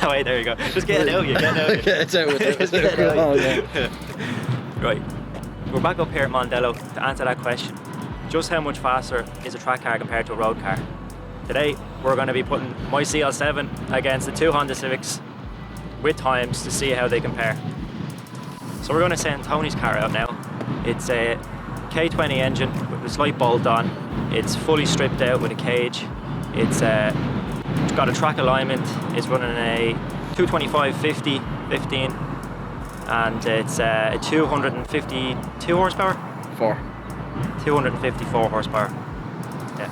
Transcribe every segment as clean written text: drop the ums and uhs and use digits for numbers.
Wait, there you go. Just get it out, you get it out. Get it out with it. Just get it out. Oh, yeah. Right, we're back up here at Mondello to answer that question. Just how much faster is a track car compared to a road car? Today, we're going to be putting my CL7 against the two Honda Civics with times to see how they compare. So we're going to send Tony's car out now. It's a K20 engine with a slight bolt on. It's fully stripped out with a cage. It's got a track alignment. It's running a 225/50 15, and it's a 252 horsepower. 254 horsepower. Yeah.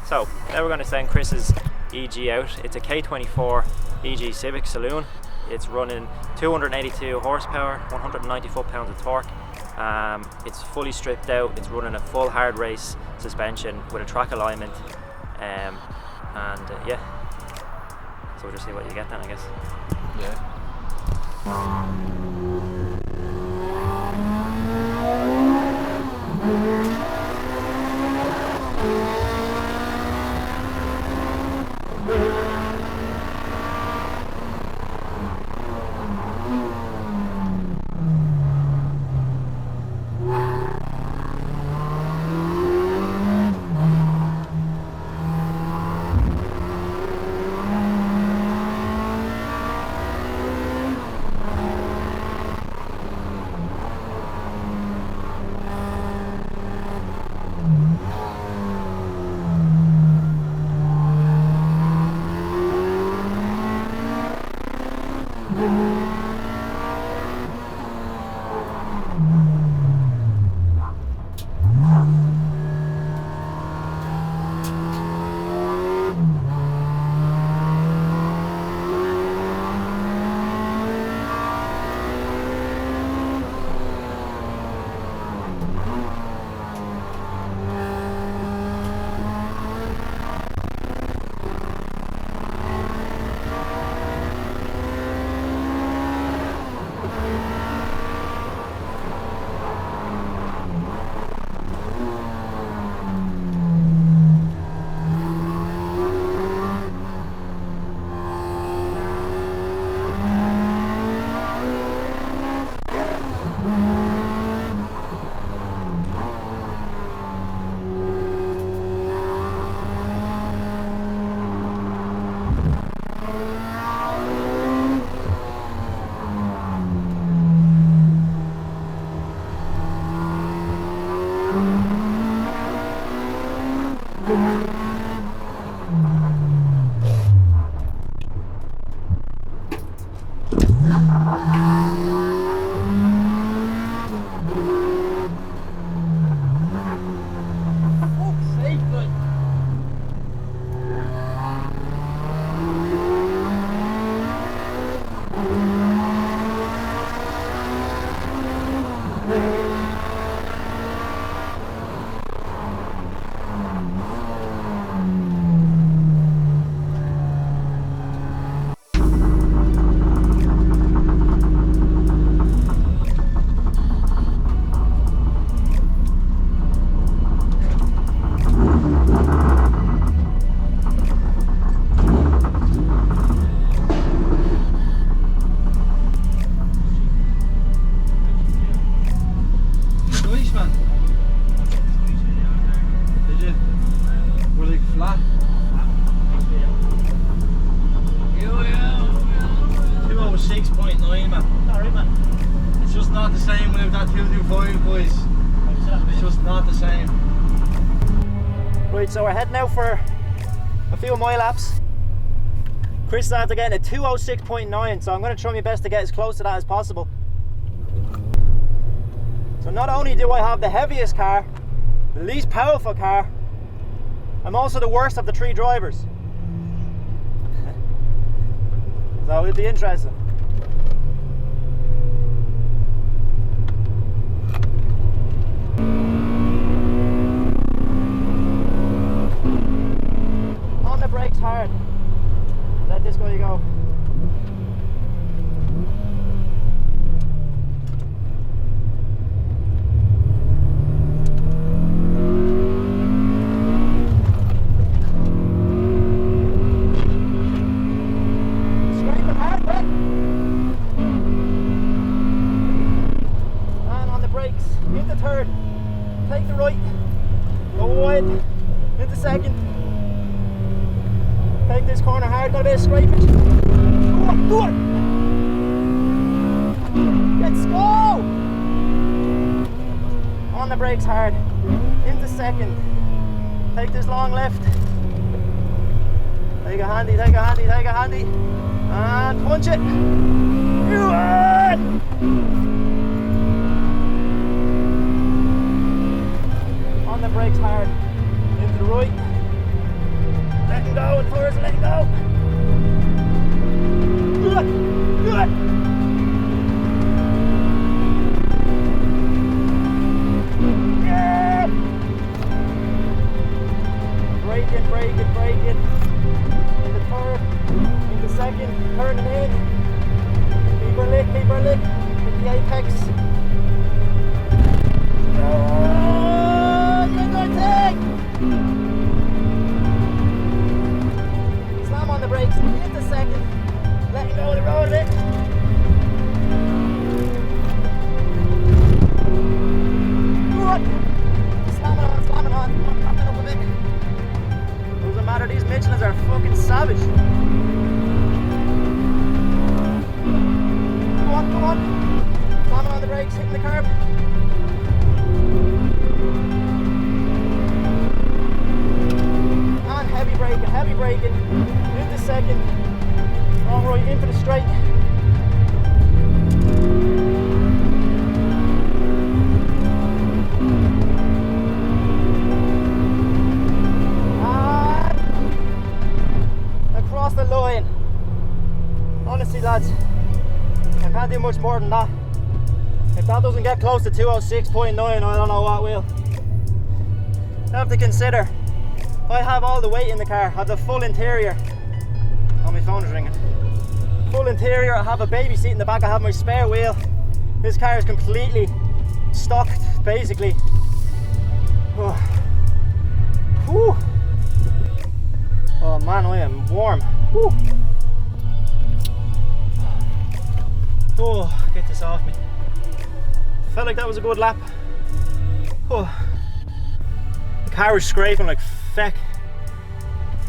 So now we're going to send Chris's EG out. It's a K24 EG Civic Saloon. It's running 282 horsepower, 190 foot-pounds of torque. It's fully stripped out. It's running a full hard race suspension with a track alignment. Yeah, so we'll just see what you get then, I guess. Yeah. not the same without that 225, boys. It's just not the same. Right, so we're heading out for a few more laps. Chris is after getting a 206.9, so I'm going to try my best to get as close to that as possible. So not only do I have the heaviest car, the least powerful car, I'm also the worst of the three drivers. So it'll be interesting. On the brakes hard. Let this guy go. Scraping hard, quick. And on the brakes, into third. Take the right. Go wide. Into second. Take this corner hard, got a bit of scrapage. Go on. Let's go! On the brakes hard. Into second. Take this long left. Take a handy, take a handy, take a handy. And punch it. On the brakes hard. Into the right. Letting go, and first letting go. Good, good. Yeah. Braking, braking, braking. Into third, into second, turning in. Keep her lit, keep her lit. Hit the apex. Oh, you're good thing. On the brakes, into second, letting go of the road a bit. Good. Slamming on, popping up a bit. Doesn't matter, these Michelins are fucking savage. Go on, go on. Slamming on the brakes, hitting the curb. And heavy braking. Into second, long right into the straight. And across the line. Honestly lads, I can't do much more than that. If that doesn't get close to 206.9, I don't know what will. You have to consider, I have all the weight in the car. I have the full interior. Oh, my phone is ringing. Full interior. I have a baby seat in the back. I have my spare wheel. This car is completely stocked, basically. Oh, whew. Oh man, I am warm. Whew. Oh, get this off me. Felt like that was a good lap. Oh. The car was scraping like feck.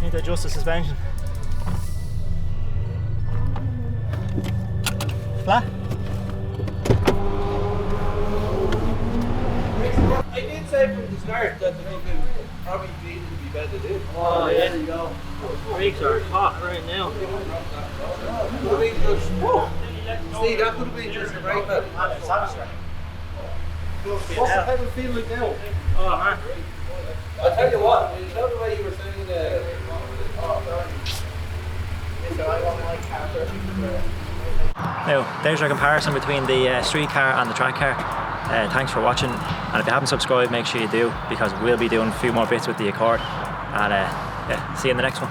Need to adjust the suspension. Flat. I did say from the start that the fucking probably needed to be bedded in. Oh yeah, there you go. Brakes are hot right now. Could have been just, see, that could have been just a brake pad. What's the pedal feel like now? Oh man. I'll tell you what, is that the way you were saying Now, there's our comparison between the street car and the track car. Thanks for watching, and if you haven't subscribed, make sure you do, because we'll be doing a few more bits with the Accord. And yeah, see you in the next one.